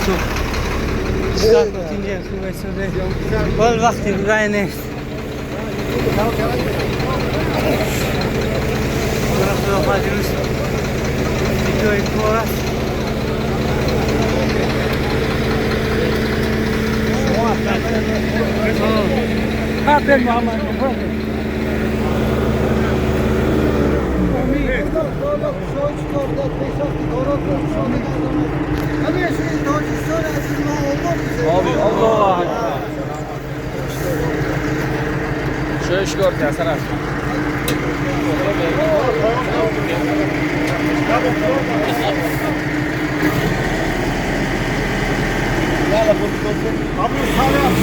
دوستو چیکار کنید اینجا خوب ایستاده بال وقتی روی نیست خدا خواهدیروز ویدیوی کار است Happen Muhammad. Abi Allah Ekber. Şöyle çıkart ya sana. Abi sağ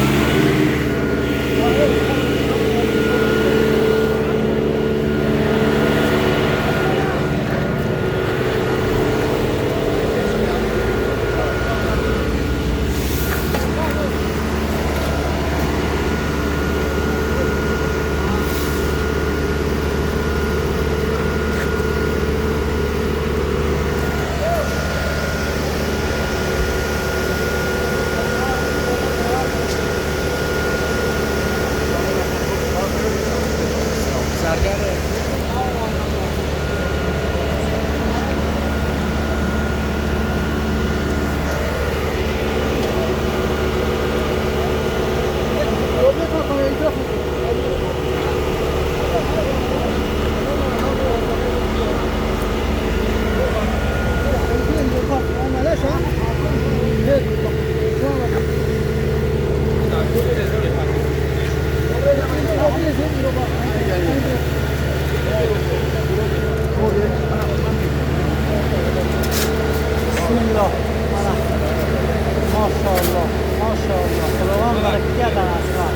Bismillah. Maşallah. Maşallah. Kulağım bereket aslan.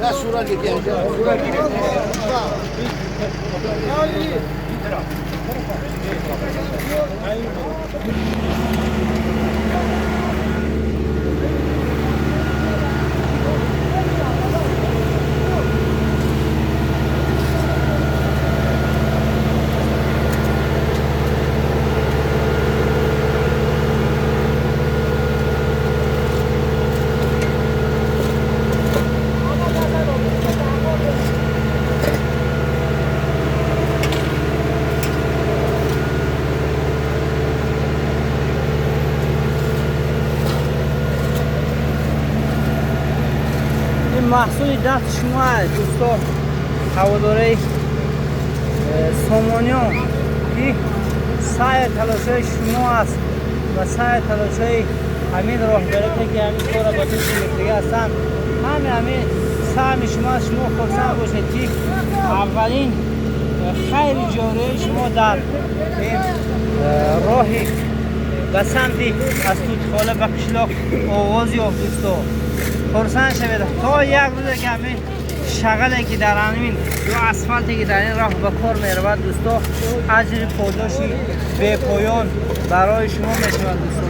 Ya sura gidiyor. Sura gidiyor. محصول دست شما دوستان هواداره سامانیان که سعی تلاشای شما است و سعی تلاشای همین راهبرانی که همین کار با دیگه هستن همین سعی شما است شما خرسند باشید که اولین خیر جاری شما در این راهی به سمتی از توتخاله به قشلاق آغاز یافت دوستان خرسند شوید تا یک روزه که همین شغلی که در همین یا اسفالتی که در این راه به کار میرود دوستا اجر پاداشی به پایان برای شما میشود دوستان.